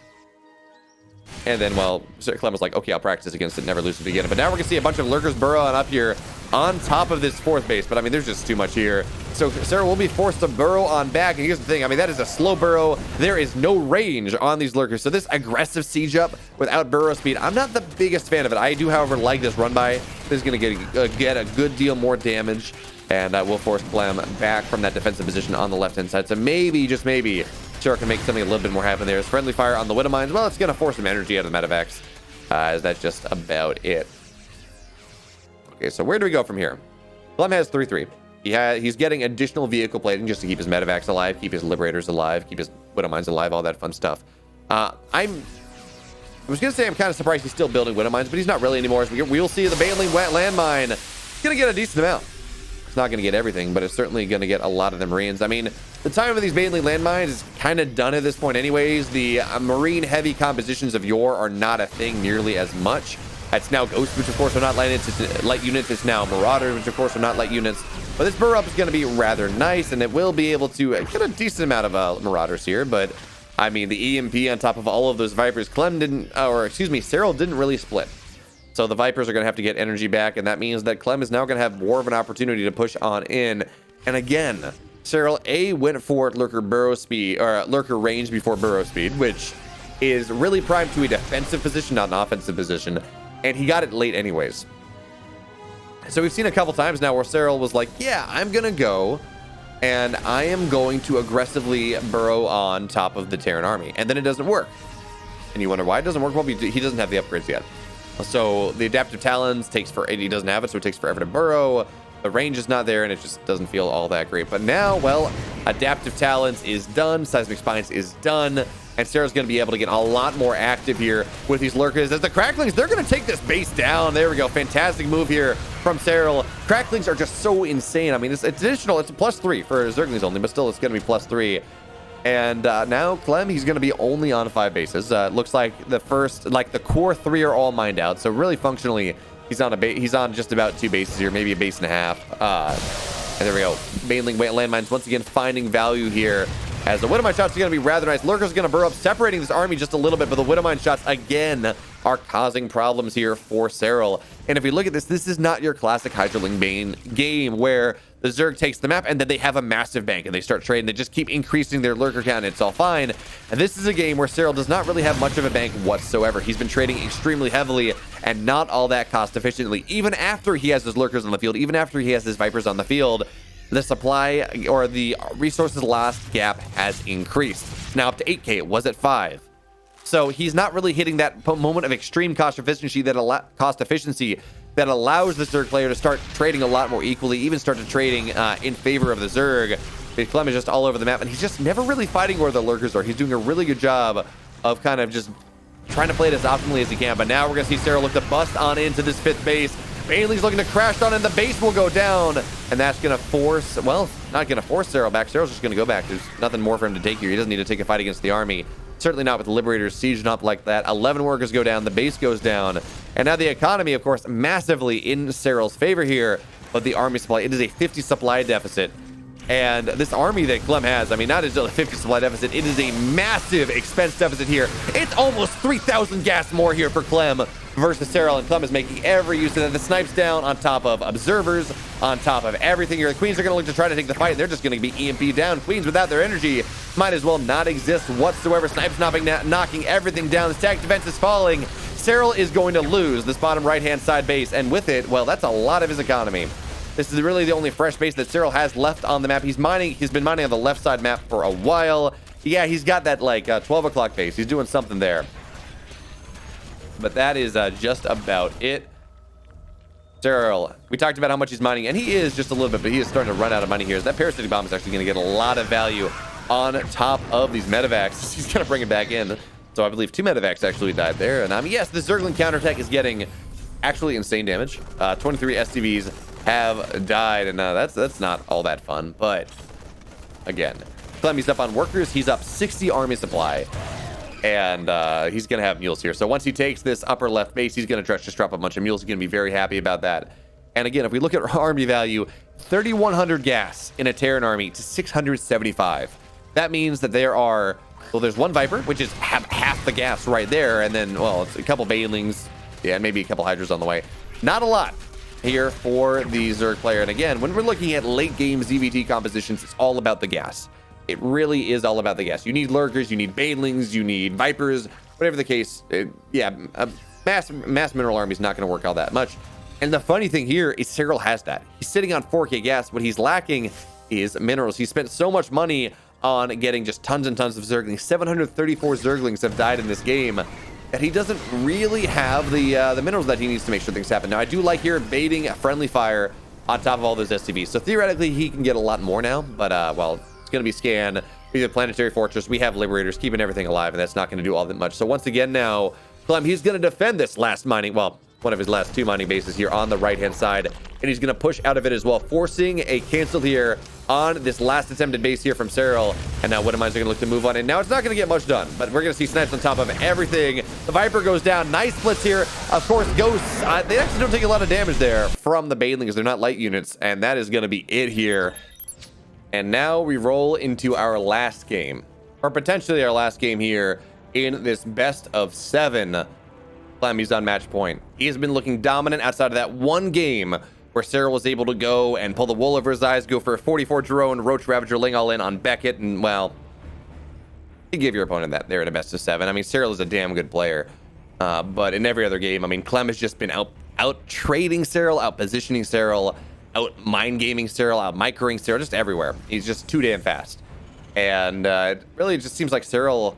And then, well, Clem was like, okay, I'll practice against it, never lose it again. But now we're going to see a bunch of lurkers burrowing up here on top of this 4th base. But, I mean, there's just too much here. So Serral will be forced to burrow on back. And here's the thing. I mean, that is a slow burrow. There is no range on these lurkers. So this aggressive siege up without burrow speed, I'm not the biggest fan of it. I do, however, like this run by. This is going to get a good deal more damage. And will force Clem back from that defensive position on the left-hand side. So maybe, just maybe, Serral can make something a little bit more happen there. His friendly fire on the Widow Mines, well, it's going to force some energy out of the medevacs. As that's just about it. Okay, so where do we go from here? Clem has 3-3. He's getting additional vehicle plating just to keep his medevacs alive, keep his liberators alive, keep his Widow Mines alive, all that fun stuff. I was going to say I'm kind of surprised he's still building Widow Mines, but he's not really anymore. As we'll see the Baneling Wet Landmine. He's going to get a decent amount. It's not going to get everything, but it's certainly going to get a lot of the Marines. I mean, the time of these Baneling landmines is kind of done at this point anyways. The Marine heavy compositions of yore are not a thing nearly as much. It's now Ghosts, which of course are not light units. It's now Marauders, which of course are not light units. But this burrow up is going to be rather nice, and it will be able to get a decent amount of Marauders here. But I mean, the EMP on top of all of those Vipers, Serral didn't really split. So the Vipers are going to have to get energy back, and that means that Clem is now going to have more of an opportunity to push on in. And again, Serral went for lurker burrow speed, or lurker range before burrow speed, which is really primed to a defensive position, not an offensive position. And he got it late anyways. So we've seen a couple times now where Serral was like, yeah, I'm going to go, and I am going to aggressively burrow on top of the Terran army. And then it doesn't work. And you wonder why it doesn't work? Well, he doesn't have the upgrades yet. So the adaptive talons he doesn't have it, so it takes forever to burrow. The range is not there, and it just doesn't feel all that great. But now, well, adaptive talons is done, seismic spines is done, and Serral's going to be able to get a lot more active here with these lurkers. As the cracklings, they're going to take this base down. There we go, fantastic move here from Serral. Cracklings are just so insane. I mean, it's additional. It's a +3 for Zerglings only, but still, it's going to be +3. And now Clem, he's going to be only on 5 bases. It looks like the core 3 are all mined out. So really functionally, he's on just about 2 bases here, maybe a base and a half. And there we go. Baneling landmines once again finding value here. As the Widowmine shots are going to be rather nice. Lurker's going to burrow up, separating this army just a little bit, but the Widowmine shots again are causing problems here for Serral. And if we look at this is not your classic Hydroling Bane game where the Zerg takes the map and then they have a massive bank and they start trading. They just keep increasing their lurker count and it's all fine. And this is a game where Serral does not really have much of a bank whatsoever. He's been trading extremely heavily and not all that cost efficiently. Even after he has his lurkers on the field, even after he has his Vipers on the field, the supply or the resources lost gap has increased. It's now up to 8K. It was at 5. So he's not really hitting that moment of extreme cost efficiency that allows the Zerg player to start trading a lot more equally, even start to trading in favor of the Zerg. Clem is just all over the map, and he's just never really fighting where the lurkers are. He's doing a really good job of kind of just trying to play it as optimally as he can. But now we're going to see Serral look to bust on into this 5th base. Bailey's looking to crash on, and the base will go down. And that's going to force, well, not going to force Serral back. Serral's just going to go back. There's nothing more for him to take here. He doesn't need to take a fight against the army. Certainly not with the Liberators sieging up like that. 11 workers go down. The base goes down. And now the economy, of course, massively in Serral's favor here. But the army supply, it is a 50 supply deficit. And this army that Clem has, I mean, not just a 50 supply deficit, it is a massive expense deficit here. It's almost 3,000 gas more here for Clem versus Serral, and Clem is making every use of that. The snipes down on top of observers, on top of everything here. The Queens are going to look to try to take the fight, and they're just going to be EMP down. Queens without their energy might as well not exist whatsoever. Snipes knocking everything down. The stack defense is falling. Serral is going to lose this bottom right-hand side base, and with it, well, that's a lot of his economy. This is really the only fresh base that Serral has left on the map. He's been mining on the left side map for a while. Yeah, he's got that like 12 o'clock base. He's doing something there. But that is just about it. Serral, we talked about how much he's mining, and he is just a little bit, but he is starting to run out of money here. That parasitic bomb is actually going to get a lot of value on top of these medevacs. He's going to bring it back in. So I believe 2 medevacs actually died there. And yes, the Zergling counterattack is getting actually insane damage. 23 SCVs have died, and that's not all that fun. But again, Clem, he's up on workers. He's up 60 army supply, and he's gonna have mules here. So once he takes this upper left base, he's gonna just drop a bunch of mules. He's gonna be very happy about that. And again, if we look at army value, 3,100 gas in a Terran army to 675. That means that there are, well, there's 1 Viper, which is half the gas right there, and then, well, it's a couple Bailings, yeah, maybe a couple Hydras on the way. Not a lot here for the Zerg player. And again, when we're looking at late game ZVT compositions, it's all about the gas. It really is all about the gas. You need lurkers, you need Banelings, you need Vipers, whatever the case. Mass mineral army is not going to work all that much. And the funny thing here is Serral has that. He's sitting on 4K gas. What he's lacking is minerals. He spent so much money on getting just tons and tons of Zerglings. 734 Zerglings have died in this game, that he doesn't really have the minerals that he needs to make sure things happen. Now, I do like here baiting a friendly fire on top of all those SCVs. So theoretically, he can get a lot more now. But, well, it's going to be Scan. We have Planetary Fortress. We have Liberators keeping everything alive, and that's not going to do all that much. So once again now, Clem, he's going to defend this last mining, well, one of his last 2 mining bases here on the right-hand side. And he's going to push out of it as well, forcing a cancel here on this last attempted base here from Serral. And now Widowmines are going to look to move on. And now it's not going to get much done, but we're going to see snipes on top of everything. The Viper goes down. Nice splits here. Of course, Ghosts, they actually don't take a lot of damage there from the Banelings. They're not light units. And that is going to be it here. And now we roll into our last game, or potentially our last game here in this best of 7. Clem, he's on match point. He has been looking dominant outside of that one game where Serral was able to go and pull the wool over his eyes, go for a 44 drone, Roach Ravager Ling all in on Beckett, and, well, you give your opponent that there in a best of 7. I mean, Serral is a damn good player, but in every other game, I mean, Clem has just been out trading Serral, out positioning Serral, out mind gaming Serral, out microing Serral, just everywhere. He's just too damn fast, and it really just seems like Serral,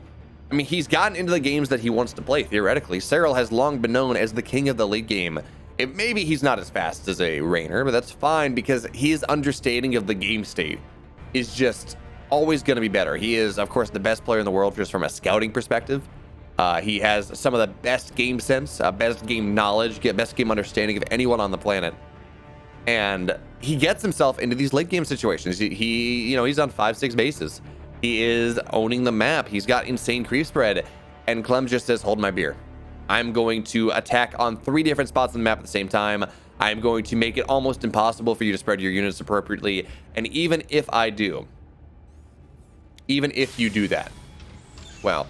I mean, he's gotten into the games that he wants to play, theoretically. Serral has long been known as the king of the late game. Maybe he's not as fast as a Rainer, but that's fine because his understanding of the game state is just always going to be better. He is, of course, the best player in the world just from a scouting perspective. He has some of the best game sense, best game knowledge, best game understanding of anyone on the planet. And he gets himself into these late game situations. He's on 5-6 bases. He is owning the map. He's got insane creep spread. And Clem just says, hold my beer. I'm going to attack on 3 different spots on the map at the same time. I'm going to make it almost impossible for you to spread your units appropriately. And even if I do, even if you do that, well,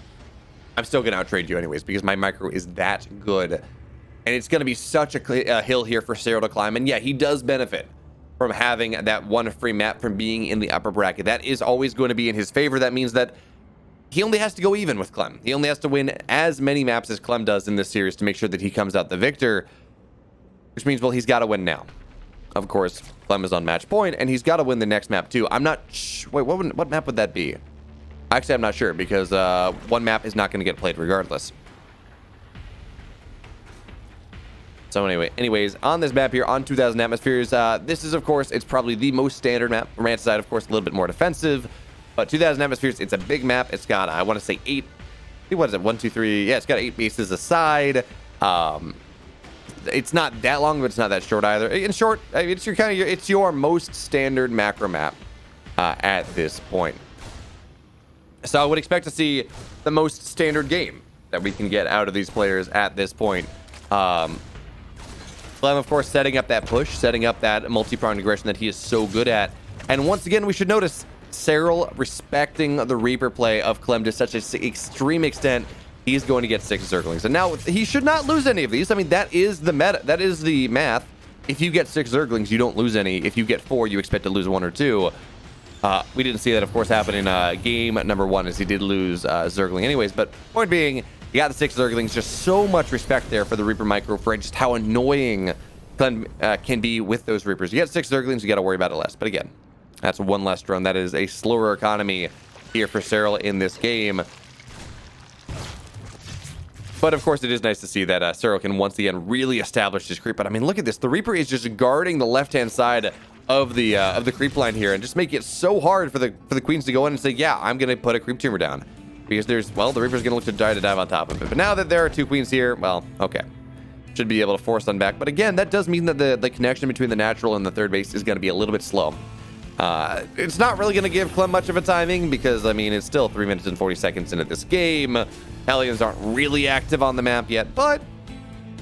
I'm still going to outtrade you anyways because my micro is that good. And it's going to be such a hill here for Serral to climb. And yeah, he does benefit from having that 1 free map from being in the upper bracket. That is always going to be in his favor. That means that he only has to go even with Clem. He only has to win as many maps as Clem does in this series to make sure that he comes out the victor, which means, well, he's got to win now. Of course, Clem is on match point, and he's got to win the next map too. I'm not wait, what map would that be? Actually, I'm not sure because 1 map is not going to get played regardless. So anyways, on this map here, on 2,000 atmospheres, this is, of course, it's probably the most standard map. Romanticide, of course, a little bit more defensive. But 2,000 atmospheres, it's a big map. It's got, I want to say 8, what is it, 1, 2, 3, yeah, it's got 8 bases aside. It's not that long, but it's not that short either. In short, I mean, it's your most standard macro map at this point. So I would expect to see the most standard game that we can get out of these players at this point. Clem, of course, setting up that push, setting up that multi-pronged aggression that he is so good at. And once again, we should notice Serral respecting the Reaper play of Clem to such an extreme extent. He's going to get 6 Zerglings. And now he should not lose any of these. I mean, that is the meta. That is the math. If you get 6 Zerglings, you don't lose any. If you get 4, you expect to lose 1 or 2. We didn't see that, of course, happen in game number 1, as he did lose Zergling anyways. But point being, you got the 6 Zerglings. Just so much respect there for the Reaper micro for just how annoying Clem can be with those Reapers. You get 6 Zerglings, you got to worry about it less. But again, that's 1 less drone. That is a slower economy here for Serral in this game. But of course, it is nice to see that Serral can once again really establish his creep. But I mean, look at this. The Reaper is just guarding the left-hand side of the creep line here, and just make it so hard for the queens to go in and say, yeah, I'm gonna put a creep tumor down, because the Reaper's gonna look to try to dive on top of it. But now that there are 2 queens here, well, okay, should be able to force them back. But again, that does mean that the connection between the natural and the third base is gonna be a little bit slow. It's not really gonna give Clem much of a timing, because I mean, it's still 3 minutes and 40 seconds into this game. Hellions aren't really active on the map yet, but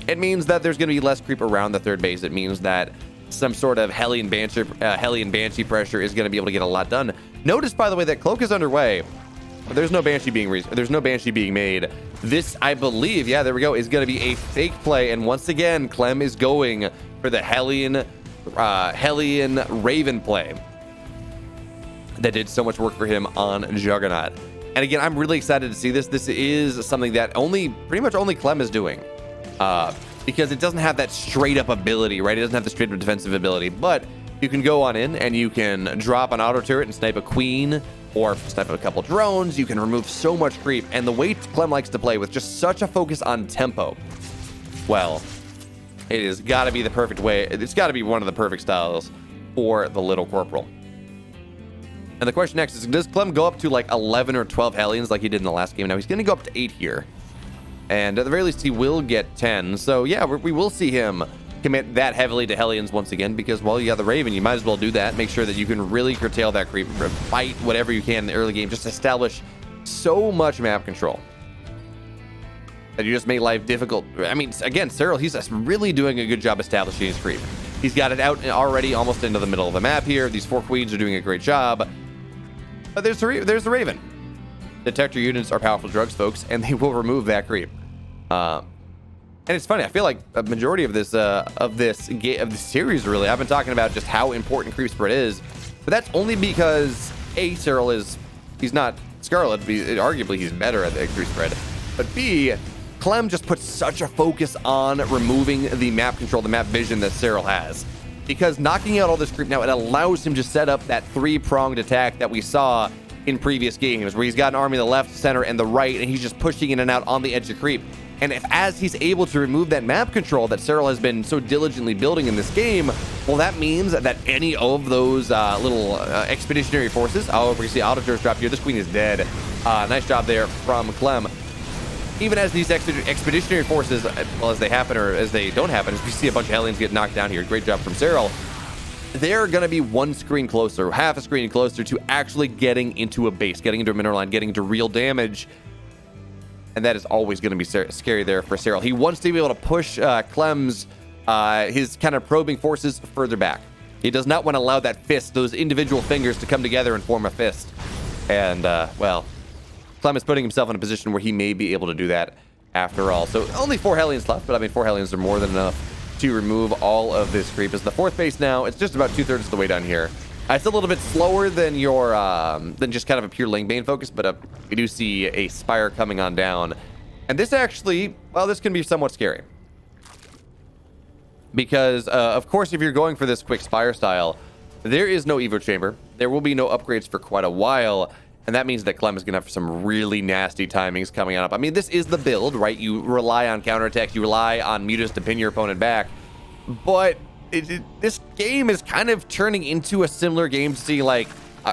it means that there's going to be less creep around the third base. It means that some sort of Hellion Banshee pressure is going to be able to get a lot done. Notice, by the way, that Cloak is underway. There's no Banshee being made. This, I believe, yeah, there we go, is going to be a fake play. And once again, Clem is going for the Hellion Raven play that did so much work for him on Juggernaut. And again, I'm really excited to see this. This is something that pretty much only Clem is doing. Because it doesn't have that straight up ability, right? It doesn't have the straight up defensive ability, but you can go on in and you can drop an auto turret and snipe a queen, or snipe a couple drones. You can remove so much creep. And the way Clem likes to play with just such a focus on tempo, well, it has got to be the perfect way. It's got to be one of the perfect styles for the Little Corporal. And the question next is, does Clem go up to like 11 or 12 Hellions like he did in the last game? Now he's going to go up to 8 here. And at the very least, he will get 10. So yeah, we will see him commit that heavily to Hellions once again, because, well, you got the Raven. You might as well do that. Make sure that you can really curtail that creep, fight whatever you can in the early game. Just establish so much map control that you just make life difficult. I mean, again, Serral, he's really doing a good job establishing his creep. He's got it out already almost into the middle of the map here. These 4 queens are doing a great job. But there's the Raven. Detector units are powerful drugs, folks, and they will remove that creep. And it's funny. I feel like a majority of this series, really, I've been talking about just how important creep spread is, but that's only because Serral he's not Scarlet. Arguably, he's better at the creep spread, but B, Clem just puts such a focus on removing the map control, the map vision that Serral has. Because knocking out all this creep now, it allows him to set up that 3-pronged attack that we saw in previous games, where he's got an army on the left, center, and the right, and he's just pushing in and out on the edge of creep. And as he's able to remove that map control that Serral has been so diligently building in this game, well, that means that any of those little expeditionary forces, however, you see auto turrets drop here. This queen is dead. Nice job there from Clem. Even as these expeditionary forces, well, as they happen or as they don't happen, as we see a bunch of Hellions get knocked down here, great job from Serral, they're going to be 1 screen closer, half a screen closer to actually getting into a base, getting into a mineral line, getting into real damage. And that is always going to be scary there for Serral. He wants to be able to push Clem's, his kind of probing forces further back. He does not want to allow that fist, those individual fingers, to come together and form a fist. And, well, Clem is putting himself in a position where he may be able to do that after all. So only 4 Hellions left, but I mean, 4 Hellions are more than enough to remove all of this creep. As the 4th base now, it's just about 2/3 of the way down here. It's a little bit slower than your than just kind of a pure Lane focus, but we do see a Spire coming on down. And this actually, well, this can be somewhat scary. Because, of course, if you're going for this quick Spire style, there is no Evo Chamber. There will be no upgrades for quite a while. And that means that Clem is going to have some really nasty timings coming up. I mean, this is the build, right? You rely on counterattacks. You rely on mutas to pin your opponent back. But this game is kind of turning into a similar game to see, like,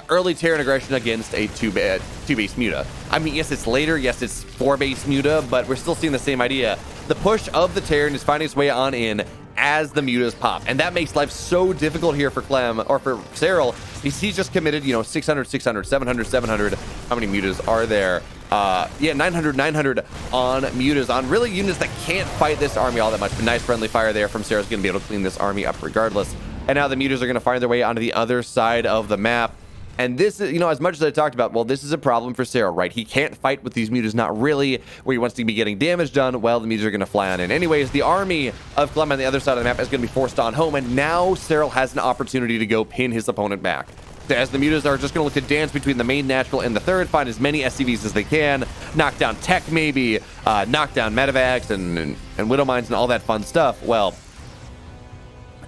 early Terran aggression against a 2-base muta. I mean, yes, it's later. Yes, it's 4-base muta, but we're still seeing the same idea. the push of the Terran is finding its way on in as the mutas pop. And that makes life so difficult here for Clem, or for Serral, because he's just committed, 600, 600, 700, 700. How many mutas are there? 900, 900 on mutas, on really units that can't fight this army all that much. But nice friendly fire there from Serral's going to be able to clean this army up regardless. And now the mutas are going to find their way onto the other side of the map. And this is, as much as I talked about, well, this is a problem for Serral, right? He can't fight with these mutas, not really, where he wants to be getting damage done. Well, the mutas are going to fly on in. Anyways, the army of Clem on the other side of the map is going to be forced on home, and now Serral has an opportunity to go pin his opponent back. As the mutas are just going to look to dance between the main natural and the third, find as many SCVs as they can, knock down tech maybe, knock down medevacs and widow mines and all that fun stuff. Well,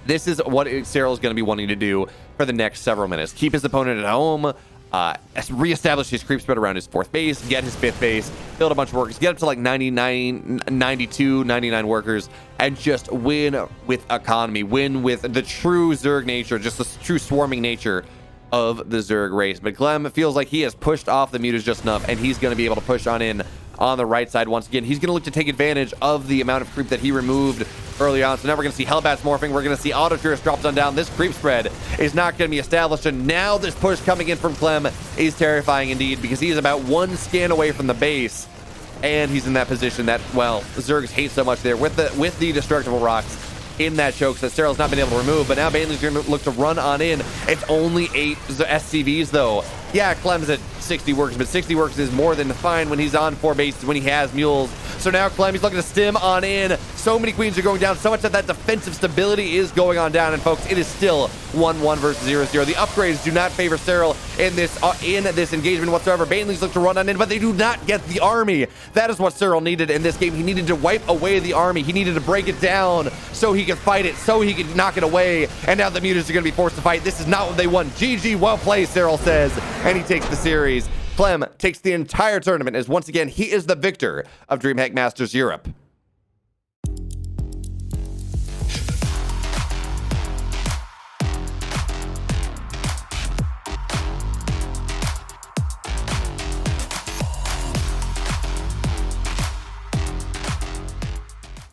this is what Serral is going to be wanting to do for the next several minutes. Keep his opponent at home, reestablish his creep spread around his 4th base, get his 5th base, build a bunch of workers, get up to like 99, 92, 99 workers, and just win with economy, win with the true Zerg nature, just the true swarming nature of the Zerg race. But Clem feels like he has pushed off the mutas just enough, and he's going to be able to push on in on the right side once again. He's going to look to take advantage of the amount of creep that he removed early on. So now we're going to see Hellbats morphing. We're going to see Auto Tourist drops on down. This creep spread is not going to be established. And now this push coming in from Clem is terrifying indeed, because he is about 1 scan away from the base. And he's in that position that, well, Zergs hate so much there with the destructible rocks in that choke that Serral's not been able to remove. But now Bailey's going to look to run on in. It's only 8 SCVs though. Yeah, Clem's at 60 workers, but 60 workers is more than fine when he's on 4 bases, when he has mules. So now Clem, he's looking to stim on in. So many queens are going down, so much that defensive stability is going on down. And folks, it is still 1-1 versus 0-0. The upgrades do not favor Serral in this engagement whatsoever. Bailey's look to run on in, but they do not get the army. That is what Serral needed in this game. He needed to wipe away the army. He needed to break it down so he could fight it, so he could knock it away. And now the mutas are going to be forced to fight. This is not what they want. GG, well played, Serral says. And he takes the series. Clem takes the entire tournament, as once again, he is the victor of DreamHack Masters Europe.